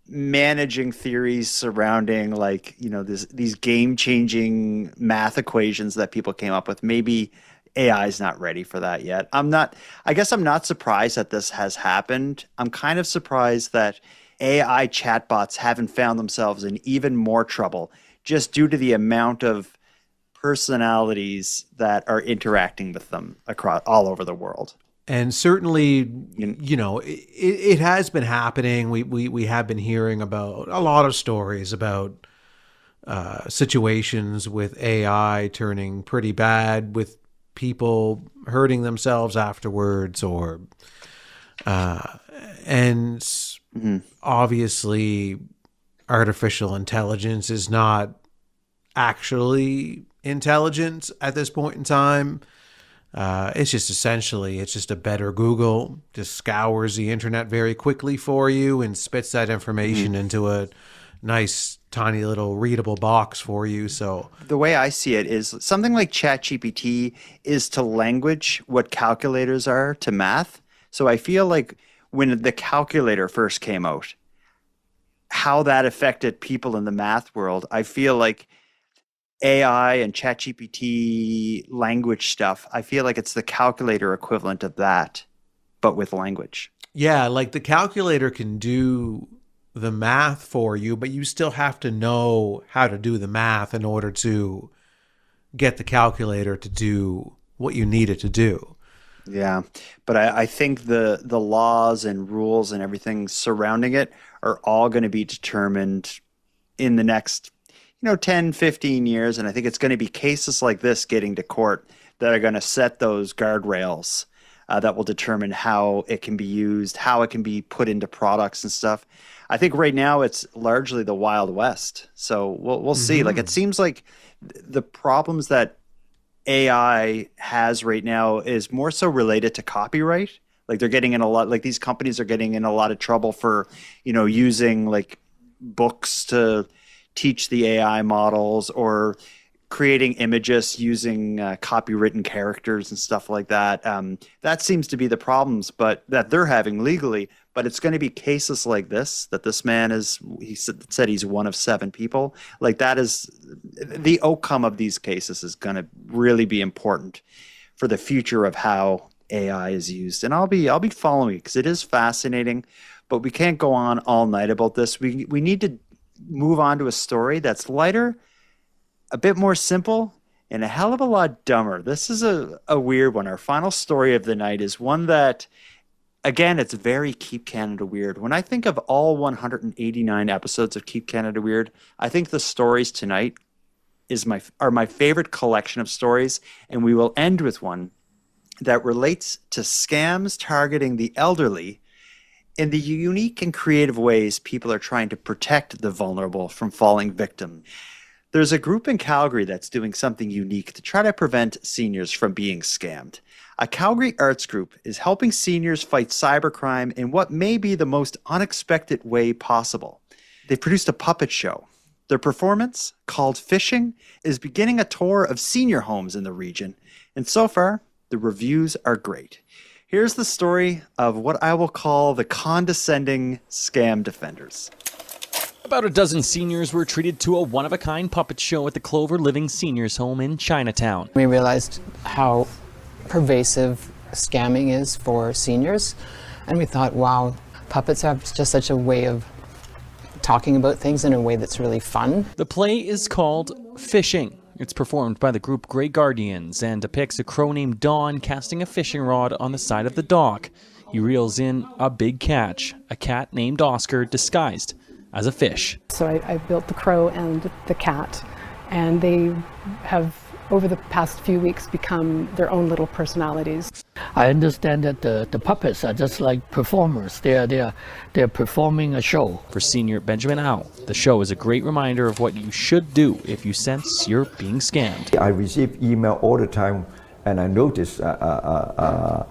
managing theories surrounding, like, you know, these game-changing math equations that people came up with, maybe AI is not ready for that yet. I guess I'm not surprised that this has happened. I'm kind of surprised that AI chatbots haven't found themselves in even more trouble just due to the amount of personalities that are interacting with them across all over the world. And certainly, you know, it has been happening. We have been hearing about a lot of stories about situations with AI turning pretty bad, with people hurting themselves afterwards, or obviously artificial intelligence is not actually intelligence at this point in time. It's just a better Google, just scours the internet very quickly for you and spits that information into a nice tiny little readable box for you. So the way I see it is something like ChatGPT is to language what calculators are to math. So I feel like when the calculator first came out, how that affected people in the math world, I feel like AI and ChatGPT language stuff, I feel like it's the calculator equivalent of that, but with language. Yeah, like the calculator can do the math for you, but you still have to know how to do the math in order to get the calculator to do what you need it to do. Yeah, but I think the laws and rules and everything surrounding it are all going to be determined in the next 10, 15 years. And I think it's going to be cases like this getting to court that are going to set those guardrails that will determine how it can be used, how it can be put into products and stuff. I think right now it's largely the Wild West. So we'll see. Like, it seems like the problems that AI has right now is more so related to copyright. Like, they're getting in a lot, like these companies are getting in a lot of trouble for, using like books to teach the AI models, or creating images using copywritten characters and stuff like that. That seems to be the problems, but that they're having legally. But it's going to be cases like this, that this man he said he's one of 7 people. Like, that is the outcome of these cases is going to really be important for the future of how AI is used. And I'll be following it because it is fascinating. but we can't go on all night about this. We need to move on to a story that's lighter, a bit more simple, and a hell of a lot dumber. This is a weird one. Our final story of the night is one that, again, it's very Keep Canada Weird. When I think of all 189 episodes of Keep Canada Weird, I think the stories tonight are my favorite collection of stories, and we will end with one that relates to scams targeting the elderly in the unique and creative ways people are trying to protect the vulnerable from falling victim. There's a group in Calgary that's doing something unique to try to prevent seniors from being scammed. A Calgary arts group is helping seniors fight cybercrime in what may be the most unexpected way possible. They've produced a puppet show. Their performance, called Fishing, is beginning a tour of senior homes in the region, and so far, the reviews are great. Here's the story of what I will call the condescending scam defenders. About a dozen seniors were treated to a one-of-a-kind puppet show at the Clover Living Seniors Home in Chinatown. We realized how pervasive scamming is for seniors, and we thought, wow, puppets have just such a way of talking about things in a way that's really fun. The play is called Fishing. It's performed by the group Grey Guardians and depicts a crow named Don casting a fishing rod on the side of the dock. He reels in a big catch, a cat named Oscar disguised as a fish. So I built the crow and the cat, and they have, over the past few weeks, become their own little personalities. I understand that the puppets are just like performers. They're performing a show. For senior Benjamin Howe, the show is a great reminder of what you should do if you sense you're being scammed. I receive email all the time, and I notice the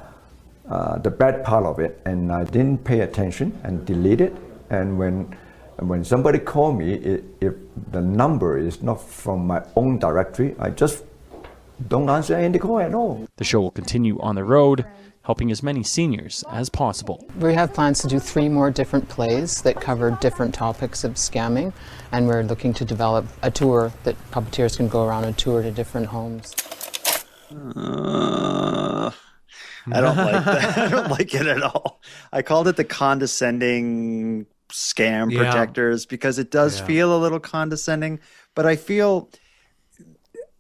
bad part of it, and I didn't pay attention and delete it. And when somebody call me, if the number is not from my own directory, I just don't answer any call at all. The show will continue on the road, helping as many seniors as possible. We have plans to do 3 more different plays that cover different topics of scamming, and we're looking to develop a tour that puppeteers can go around and tour to different homes. I don't like that. I don't like it at all. I called it the condescending scam protectors because it does feel a little condescending, but I feel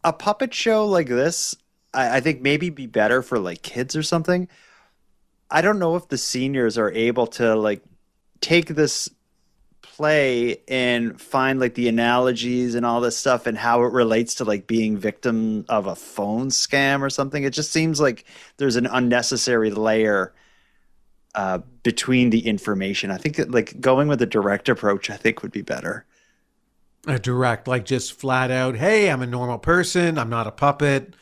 a puppet show like this, I think maybe be better for like kids or something. I don't know if the seniors are able to like take this play and find like the analogies and all this stuff and how it relates to like being victim of a phone scam or something. It just seems like there's an unnecessary layer between the information. I think that like going with a direct approach, I think would be better. A direct, like just flat out, hey, I'm a normal person. I'm not a puppet.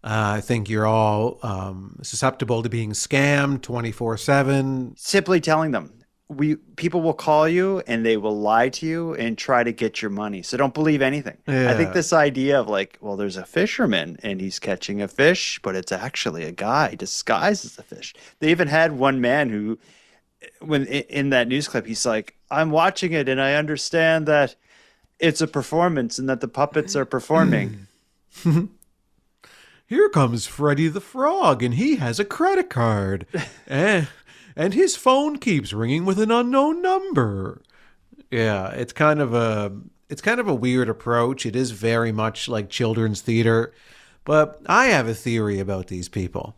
I think you're all susceptible to being scammed 24/7. Simply telling them, people will call you and they will lie to you and try to get your money. So don't believe anything. Yeah. I think this idea of like, well, there's a fisherman and he's catching a fish, but it's actually a guy disguised as a fish. They even had one man who, when in that news clip, he's like, I'm watching it and I understand that it's a performance and that the puppets are performing. Here comes Freddy the Frog, and he has a credit card. and his phone keeps ringing with an unknown number. Yeah, it's kind of a weird approach. It is very much like children's theater. But I have a theory about these people.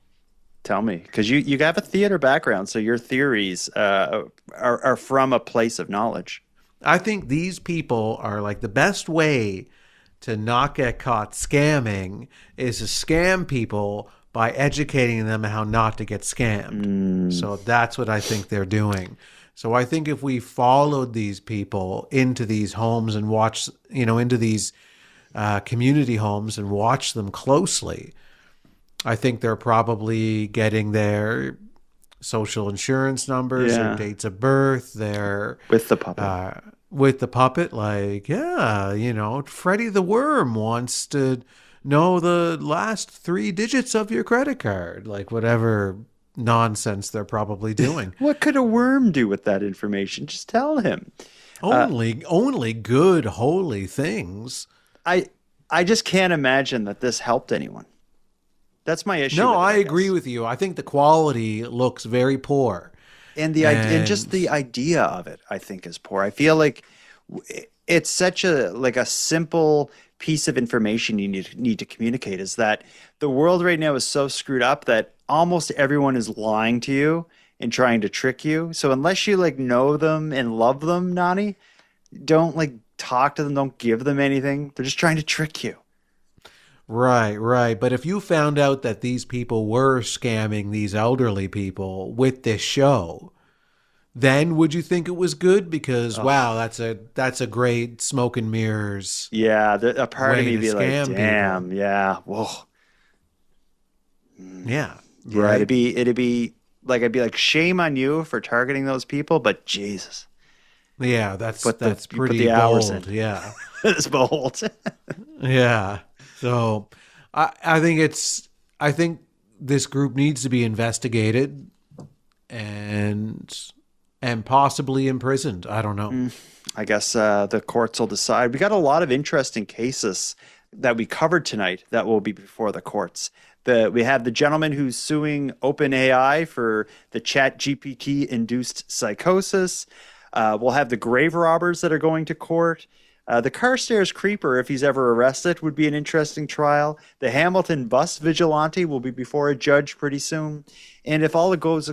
Tell me, because you have a theater background, so your theories are from a place of knowledge. I think these people are like the best way to not get caught scamming is to scam people by educating them how not to get scammed. So that's what I think they're doing. So I think if we followed these people into these homes and watch, into these community homes and watch them closely, I think they're probably getting their social insurance numbers, their dates of birth, their with the puppet. Freddy the Worm wants to know the last 3 digits of your credit card, like whatever nonsense they're probably doing. What could a worm do with that information? Just tell him. Only good, holy things. I just can't imagine that this helped anyone. That's my issue. No, I agree with you. I think the quality looks very poor. And and just the idea of it, I think, is poor. I feel like it's such a simple piece of information you need to communicate, is that the world right now is so screwed up that almost everyone is lying to you and trying to trick you. So unless you know them and love them, Nani, don't talk to them, don't give them anything. They're just trying to trick you. Right. But if you found out that these people were scamming these elderly people with this show, then would you think it was good? Because wow, that's a great smoke and mirrors. Yeah, a part of me be like, damn, people. yeah, whoa, yeah, right. It'd be like, I'd be like, shame on you for targeting those people, but Jesus, yeah, that's you pretty put the hours bold. in. Yeah, it's bold. Yeah, so I think this group needs to be investigated and possibly imprisoned. I don't know. I guess the courts will decide. We got a lot of interesting cases that we covered tonight that will be before the courts. We have the gentleman who's suing OpenAI for the ChatGPT induced psychosis. We'll have the grave robbers that are going to court. The Carstairs creeper, if he's ever arrested, would be an interesting trial. The Hamilton Bus Vigilante will be before a judge pretty soon. And if all goes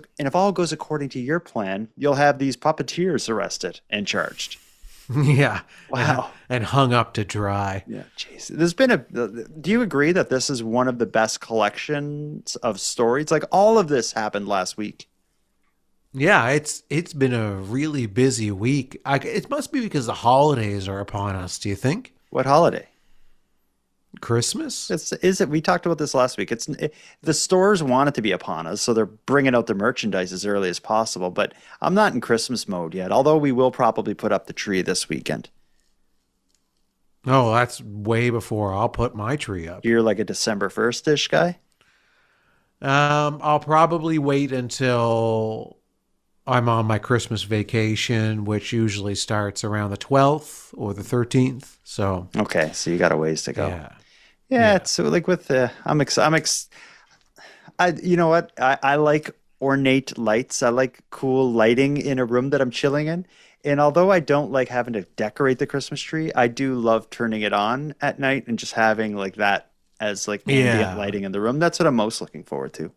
according to your plan, you'll have these puppeteers arrested and charged. Yeah. Wow. And hung up to dry. Yeah, jeez. Do you agree that this is one of the best collections of stories? Like, all of this happened last week. Yeah, it's been a really busy week. It must be because the holidays are upon us, do you think? What holiday? Christmas? Is it? We talked about this last week. The stores want it to be upon us, so they're bringing out the merchandise as early as possible. But I'm not in Christmas mode yet, although we will probably put up the tree this weekend. Oh, that's way before I'll put my tree up. You're like a December 1st-ish guy? I'll probably wait until I'm on my Christmas vacation, which usually starts around the 12th or the 13th. So okay, so you got a ways to go. Yeah. It's so like with you know what? I like ornate lights. I like cool lighting in a room that I'm chilling in. And although I don't like having to decorate the Christmas tree, I do love turning it on at night and just having like that as like ambient lighting in the room. That's what I'm most looking forward to.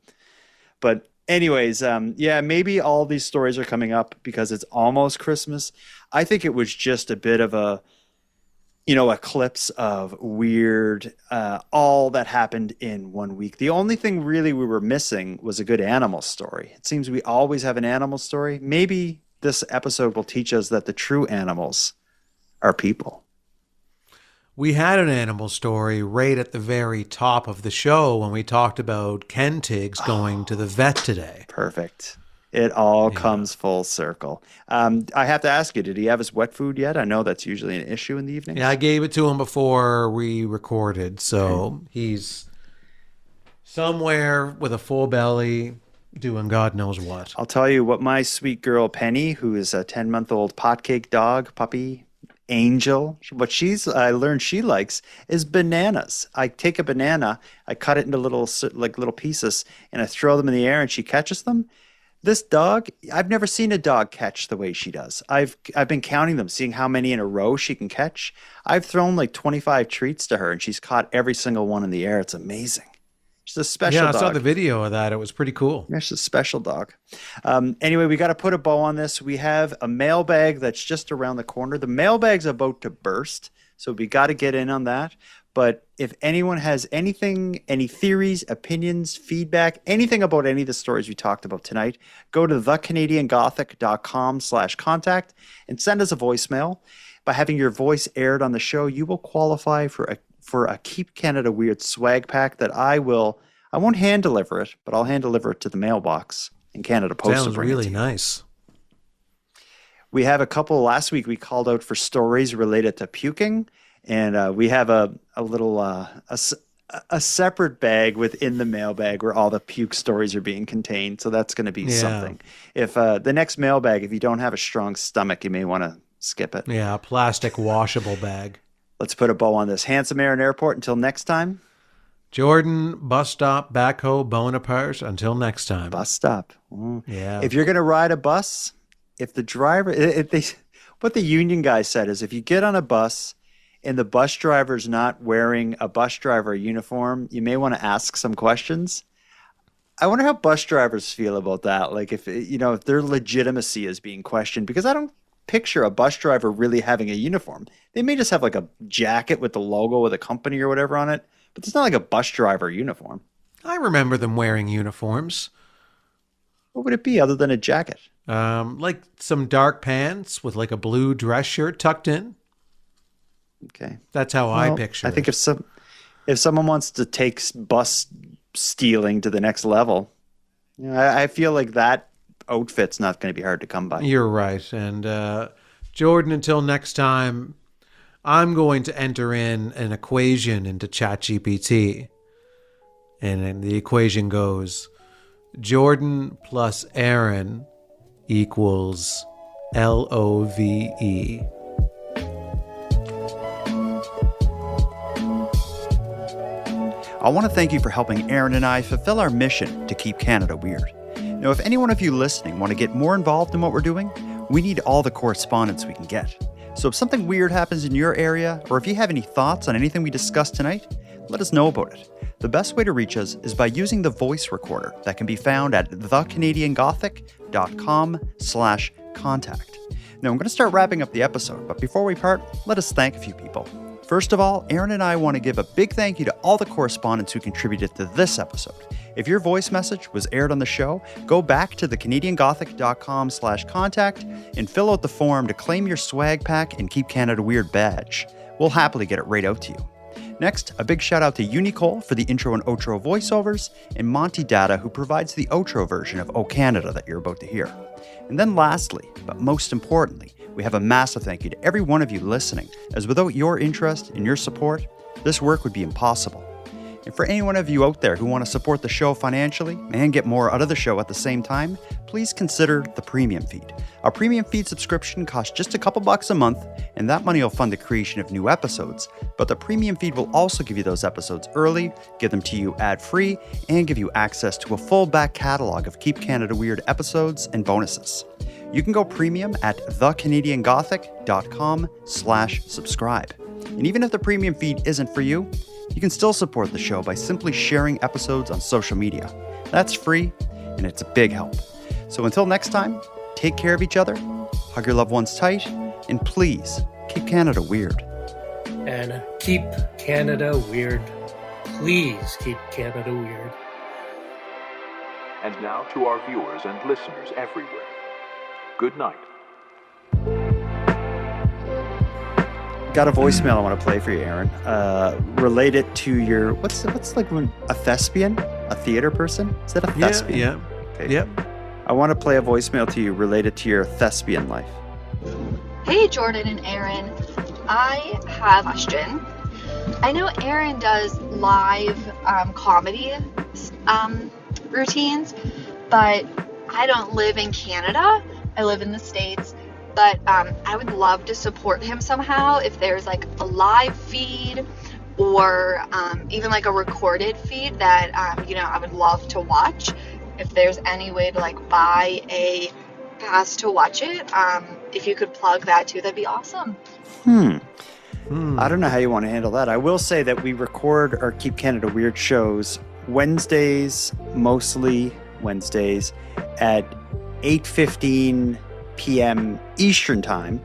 But anyways, maybe all these stories are coming up because it's almost Christmas. I think it was just a bit of a eclipse of weird, all that happened in 1 week. The only thing really we were missing was a good animal story. It seems we always have an animal story. Maybe this episode will teach us that the true animals are people. We had an animal story right at the very top of the show when we talked about Ken Tiggs going to the vet today. Perfect. It all comes full circle. I have to ask you, did he have his wet food yet? I know that's usually an issue in the evening. Yeah, I gave it to him before we recorded. So he's somewhere with a full belly doing God knows what. I'll tell you what my sweet girl Penny, who is a 10-month-old potcake dog, puppy, angel, what I learned she likes is bananas. I take a banana, I cut it into little pieces, and I throw them in the air and she catches them. This dog, I've never seen a dog catch the way she does. I've been counting them, seeing how many in a row she can catch. I've thrown like 25 treats to her and she's caught every single one in the air. It's amazing. She's a special dog. Yeah, I saw the video of that. It was pretty cool. Yeah, she's a special dog. Anyway, we got to put a bow on this. We have a mailbag that's just around the corner. The mailbag's about to burst, so we got to get in on that. But if anyone has anything, any theories, opinions, feedback, anything about any of the stories we talked about tonight, go to thecanadiangothic.com/contact and send us a voicemail. By having your voice aired on the show, you will qualify for a Keep Canada Weird swag pack that I won't hand deliver it, but I'll hand deliver it to the mailbox in Canada Post. Sounds really nice. We have a couple. Last week we called out for stories related to puking, and we have a little a separate bag within the mailbag where all the puke stories are being contained. So that's going to be something. If the next mailbag, if you don't have a strong stomach, you may want to skip it. Yeah, a plastic washable bag. Let's put a bow on this. Handsome Aaron Airport. Until next time. Jordan, bus stop, backhoe, Bonaparte. Until next time. Bus stop. Yeah. If you're going to ride a bus, if the driver, what the union guy said is if you get on a bus and the bus driver's not wearing a bus driver uniform, you may want to ask some questions. I wonder how bus drivers feel about that. Like if their legitimacy is being questioned, because I don't picture a bus driver really having a uniform. They may just have like a jacket with the logo of the company or whatever on it, but it's not like a bus driver uniform. I remember them wearing uniforms. What would it be other than a jacket? Like some dark pants with like a blue dress shirt tucked in. Okay. That's how I picture I think it. if someone wants to take bus stealing to the next level, I feel like that outfit's not going to be hard to come by. You're right. And Jordan, until next time, I'm going to enter in an equation into ChatGPT. And then the equation goes, Jordan plus Aaron equals LOVE. I want to thank you for helping Aaron and I fulfill our mission to keep Canada weird. Now, if any one of you listening want to get more involved in what we're doing, we need all the correspondence we can get. So if something weird happens in your area, or if you have any thoughts on anything we discussed tonight, let us know about it. The best way to reach us is by using the voice recorder that can be found at thecanadiangothic.com/contact. Now, I'm going to start wrapping up the episode, but before we part, let us thank a few people. First of all, Aaron and I want to give a big thank you to all the correspondents who contributed to this episode. If your voice message was aired on the show, go back to thecanadiangothic.com/contact and fill out the form to claim your swag pack and Keep Canada Weird badge. We'll happily get it right out to you. Next, a big shout out to Unicole for the intro and outro voiceovers, and Monty Data, who provides the outro version of O Canada that you're about to hear. And then lastly, but most importantly, we have a massive thank you to every one of you listening, as without your interest and your support, this work would be impossible. And for any one of you out there who want to support the show financially and get more out of the show at the same time, please consider the premium feed. A premium feed subscription costs just a couple bucks a month, and that money will fund the creation of new episodes. But the premium feed will also give you those episodes early, give them to you ad-free, and give you access to a full back catalog of Keep Canada Weird episodes and bonuses. You can go premium at thecanadiangothic.com/subscribe. And even if the premium feed isn't for you, you can still support the show by simply sharing episodes on social media. That's free, and it's a big help. So until next time, take care of each other, hug your loved ones tight, and please keep Canada weird. And keep Canada weird. Please keep Canada weird. And now to our viewers and listeners everywhere. Good night. Got a voicemail I want to play for you, Aaron. Related to your what's like a thespian, a theater person? Is that a thespian? Yeah. Okay. Yep. I want to play a voicemail to you related to your thespian life. Hey, Jordan and Aaron. I have a question. I know Aaron does live comedy routines, but I don't live in Canada. I live in the States. But I would love to support him somehow if there's like a live feed or even like a recorded feed that, I would love to watch. If there's any way to like buy a pass to watch it, if you could plug that too, that'd be awesome. I don't know how you want to handle that. I will say that we record our Keep Canada Weird shows Wednesdays, mostly Wednesdays at 8:15 p.m. Eastern time,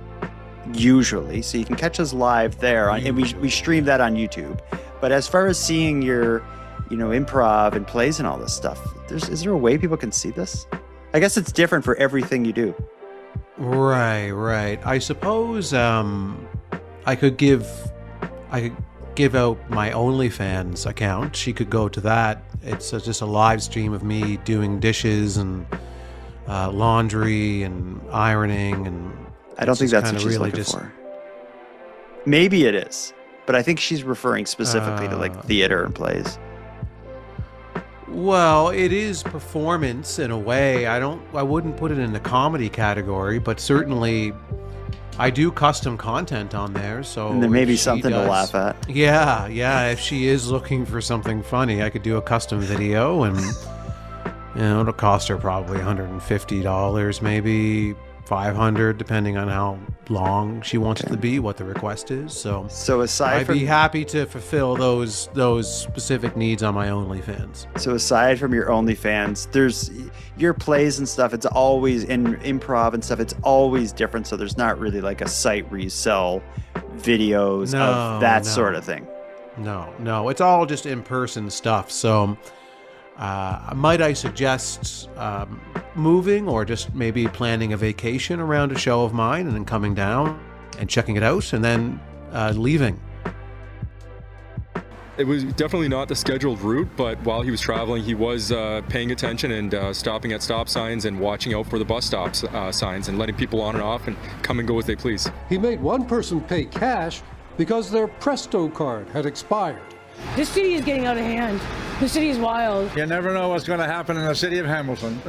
usually. So you can catch us live there, and we stream that on YouTube. But as far as seeing your, improv and plays and all this stuff, is there a way people can see this? I guess it's different for everything you do. Right. I suppose I could give out my OnlyFans account. She could go to that. It's just a live stream of me doing dishes and laundry and ironing, and I don't think that's what she's looking for. Maybe it is, but I think she's referring specifically to like theater and plays. Well, it is performance in a way. I wouldn't put it in the comedy category, but certainly I do custom content on there, so And there may be if she something to does- laugh at. Yeah. If she is looking for something funny, I could do a custom video, and it'll cost her probably $150, maybe $500, depending on how long she wants it to be, what the request is. So aside I'd from be happy to fulfill those specific needs on my OnlyFans. So aside from your OnlyFans, there's your plays and stuff. It's always in improv and stuff. It's always different. So there's not really like a site where you sell videos of that sort of thing. No, it's all just in-person stuff. So might I suggest moving, or just maybe planning a vacation around a show of mine and then coming down and checking it out and then leaving? It was definitely not the scheduled route, but while he was traveling, he was paying attention and stopping at stop signs and watching out for the bus stop signs and letting people on and off and come and go as they please. He made one person pay cash because their Presto card had expired. This city is getting out of hand. The city is wild. You never know what's going to happen in the city of Hamilton.